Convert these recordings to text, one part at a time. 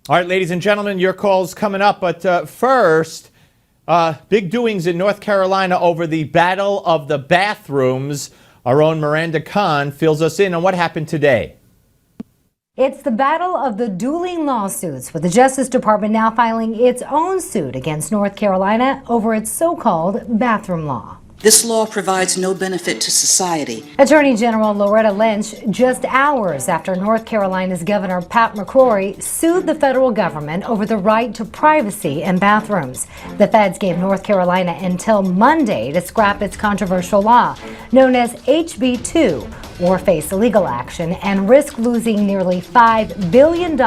All right, ladies and gentlemen, your call's coming up. But first, big doings in North Carolina over the battle of the bathrooms. Our own Miranda Khan fills us in on what happened today. It's the battle of the dueling lawsuits, with the Justice Department now filing its own suit against North Carolina over its so-called bathroom law. This law provides no benefit to society. Attorney General Loretta Lynch, just hours after North Carolina's Governor Pat McCrory sued the federal government over the right to privacy in bathrooms. The feds gave North Carolina until Monday to scrap its controversial law, known as HB 2, or face legal action and risk losing nearly $5 billion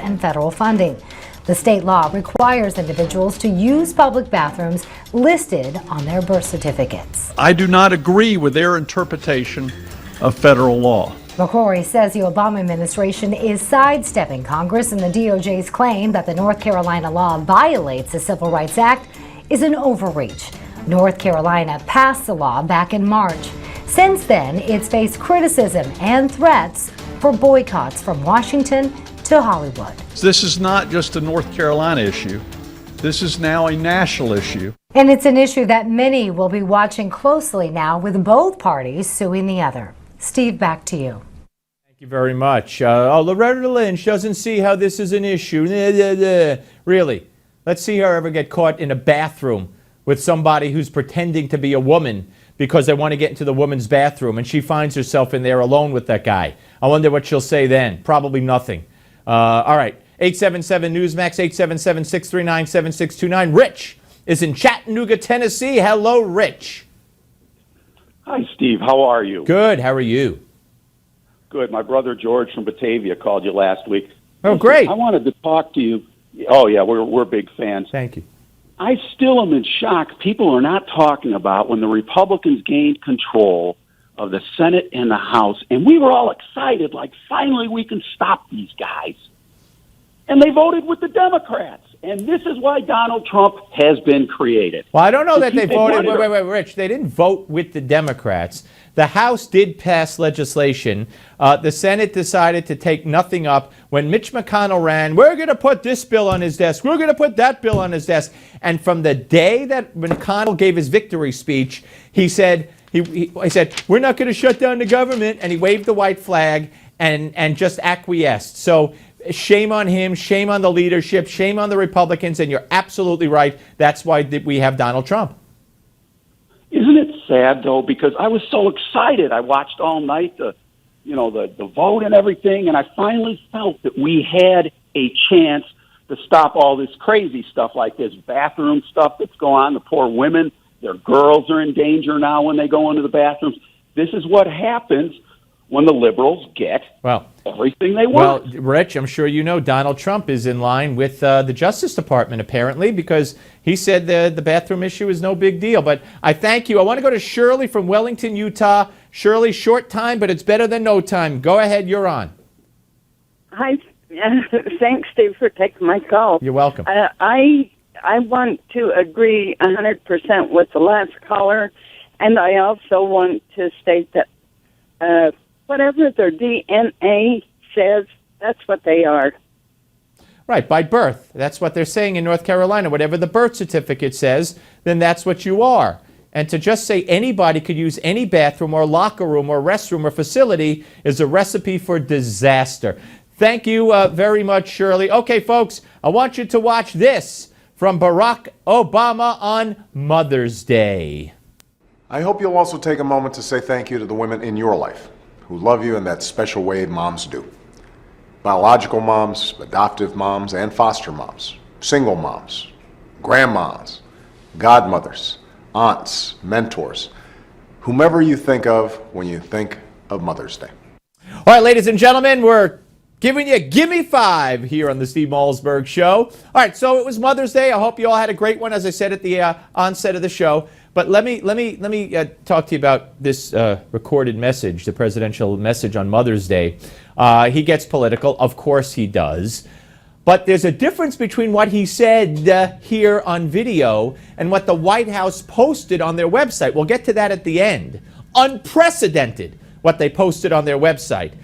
in federal funding. The state law requires individuals to use public bathrooms listed on their birth certificates. I do not agree with their interpretation of federal law. McCrory says the Obama administration is sidestepping Congress, and the DOJ's claim that the North Carolina law violates the Civil Rights Act is an overreach. North Carolina passed the law back in March. Since then, it's faced criticism and threats for boycotts from Washington to Hollywood. This is not just a North Carolina issue. This is now a national issue. And it's an issue that many will be watching closely now, with both parties suing the other. Steve, back to you. Thank you very much. Loretta Lynch doesn't see how this is an issue. Really? Let's see her ever get caught in a bathroom with somebody who's pretending to be a woman because they want to get into the woman's bathroom, and she finds herself in there alone with that guy. I wonder what she'll say then. Probably nothing. All right, 877 Newsmax, 877-639-7629. Rich is in Chattanooga, Tennessee. Hello, Rich. Hi, Steve. How are you? Good. How are you? Good. My brother George from Batavia called you last week. Oh, great. I wanted to talk to you. Oh, yeah, we're big fans. Thank you. I still am in shock. People are not talking about when the Republicans gained control of the Senate and the House, and we were all excited, like finally we can stop these guys. And they voted with the Democrats, and this is why Donald Trump has been created. Well, I don't know that they voted. Wait, Rich. They didn't vote with the Democrats. The House did pass legislation. The Senate decided to take nothing up. When Mitch McConnell ran, we're going to put this bill on his desk. We're going to put that bill on his desk. And from the day that McConnell gave his victory speech, he said, he said, we're not going to shut down the government. And he waved the white flag and just acquiesced. So shame on him, shame on the leadership, shame on the Republicans. And you're absolutely right. That's why we have Donald Trump. Isn't it sad, though? Because I was so excited. I watched all night the vote and everything, and I finally felt that we had a chance to stop all this crazy stuff like this bathroom stuff that's going on. The poor women, their girls are in danger now when they go into the bathrooms. This is what happens when the liberals get everything they want. Well, Rich, I'm sure you know Donald Trump is in line with the Justice Department, apparently, because he said the bathroom issue is no big deal. But I thank you. I want to go to Shirley from Wellington, Utah. Shirley, short time, but it's better than no time. Go ahead. You're on. Hi. Thanks, Steve, for taking my call. You're welcome. I want to agree 100% with the last caller, and I also want to state that whatever their DNA says, that's what they are. Right, by birth. That's what they're saying in North Carolina. Whatever the birth certificate says, then that's what you are. And to just say anybody could use any bathroom or locker room or restroom or facility is a recipe for disaster. Thank you very much, Shirley. Okay, folks, I want you to watch this from Barack Obama on Mother's Day. I hope you'll also take a moment to say thank you to the women in your life who love you in that special way moms do. Biological moms, adoptive moms, and foster moms, single moms, grandmas, godmothers, aunts, mentors, whomever you think of when you think of Mother's Day. All right, ladies and gentlemen, we're giving you Gimme 5 here on the Steve Malzberg Show. All right, so it was Mother's Day. I hope you all had a great one, as I said at the onset of the show. But let me talk to you about this recorded message, the presidential message on Mother's Day. He gets political, of course he does. But there's a difference between what he said here on video and what the White House posted on their website. We'll get to that at the end. Unprecedented, what they posted on their website.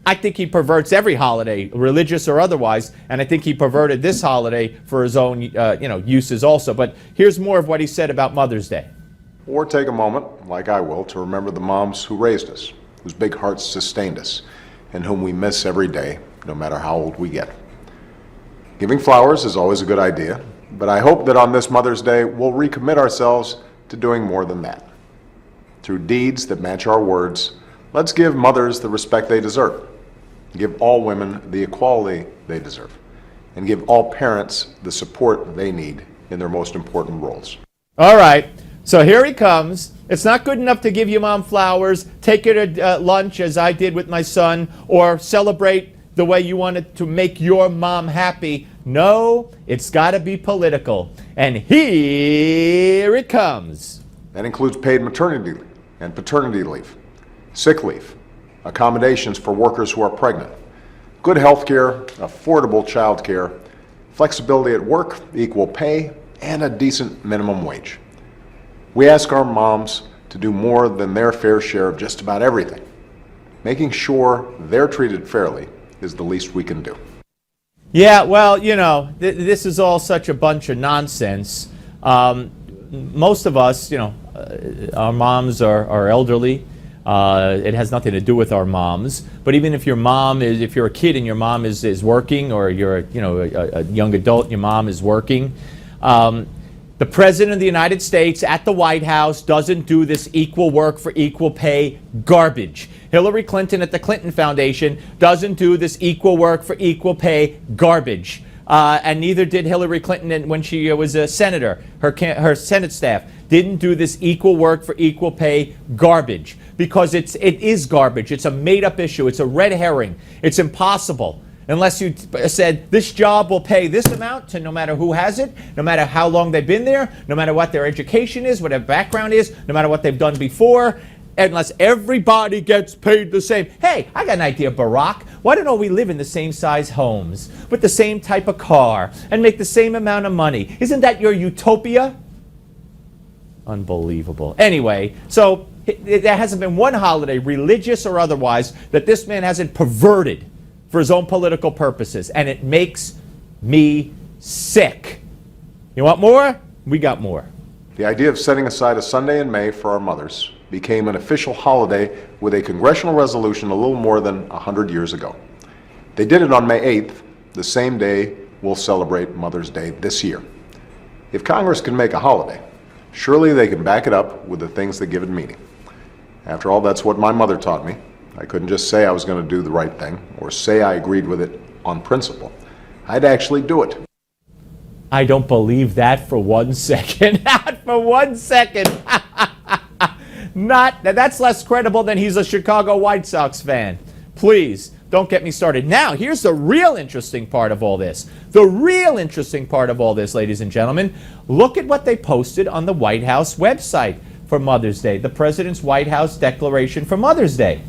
I think he perverts every holiday, religious or otherwise, and I think he perverted this holiday for his own uses also. But here's more of what he said about Mother's Day. Or take a moment, like I will, to remember the moms who raised us, whose big hearts sustained us, and whom we miss every day, no matter how old we get. Giving flowers is always a good idea, but I hope that on this Mother's Day, we'll recommit ourselves to doing more than that. Through deeds that match our words, let's give mothers the respect they deserve, give all women the equality they deserve, and give all parents the support they need in their most important roles. All right. So here he comes. It's not good enough to give your mom flowers, take her to lunch as I did with my son, or celebrate the way you wanted to make your mom happy. No, it's got to be political. And here it comes. That includes paid maternity and paternity leave, sick leave, accommodations for workers who are pregnant, good health care, affordable child care, flexibility at work, equal pay, and a decent minimum wage. We ask our moms to do more than their fair share of just about everything. Making sure they're treated fairly is the least we can do. Yeah, well, this is all such a bunch of nonsense. Most of us, our moms are elderly. It has nothing to do with our moms. But even if if you're a kid and your mom is working, or you're a young adult and your mom is working, the President of the United States at the White House doesn't do this equal work for equal pay garbage. Hillary Clinton at the Clinton Foundation doesn't do this equal work for equal pay garbage. And neither did Hillary Clinton when she was a senator. Her Senate staff didn't do this equal work for equal pay garbage, because it is garbage. It's a made-up issue. It's a red herring. It's impossible. Unless you said this job will pay this amount to no matter who has it, no matter how long they've been there, no matter what their education is, what their background is, no matter what they've done before, unless everybody gets paid the same. Hey, I got an idea, Barack. Why don't we live in the same size homes with the same type of car and make the same amount of money? Isn't that your utopia? Unbelievable. Anyway, so there hasn't been one holiday, religious or otherwise, that this man hasn't perverted for his own political purposes, and it makes me sick. You want more? We got more. The idea of setting aside a Sunday in May for our mothers became an official holiday with a congressional resolution a little more than 100 years ago. They did it on May 8th, the same day we'll celebrate Mother's Day this year. If Congress can make a holiday, surely they can back it up with the things that give it meaning. After all, that's what my mother taught me. I couldn't just say I was going to do the right thing or say I agreed with it on principle. I'd actually do it. I don't believe that for 1 second. Not for 1 second. That's less credible than he's a Chicago White Sox fan. Please, don't get me started. Now, here's the real interesting part of all this. The real interesting part of all this, ladies and gentlemen. Look at what they posted on the White House website for Mother's Day. The President's White House Declaration for Mother's Day.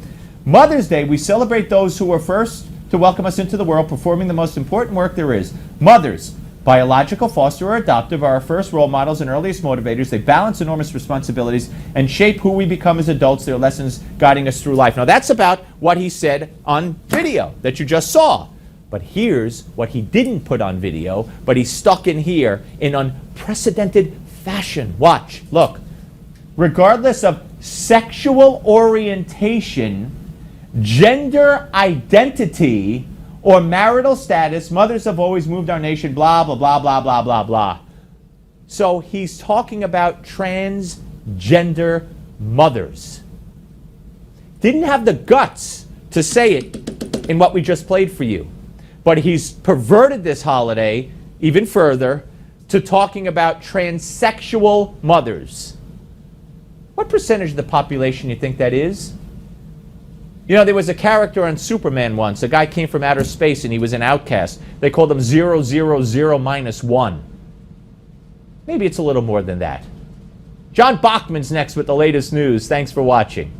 Mother's Day, we celebrate those who were first to welcome us into the world, performing the most important work there is. Mothers, biological, foster, or adoptive, are our first role models and earliest motivators. They balance enormous responsibilities and shape who we become as adults, their lessons guiding us through life. Now, that's about what he said on video that you just saw. But here's what he didn't put on video, but he stuck in here in unprecedented fashion. Watch, look. Regardless of sexual orientation, gender identity, or marital status, mothers have always moved our nation, blah, blah, blah, blah, blah, blah, blah. So he's talking about transgender mothers. Didn't have the guts to say it in what we just played for you. But he's perverted this holiday even further to talking about transsexual mothers. What percentage of the population do you think that is? There was a character on Superman once. A guy came from outer space and he was an outcast. They called him 000-1. Maybe it's a little more than that. John Bachman's next with the latest news. Thanks for watching.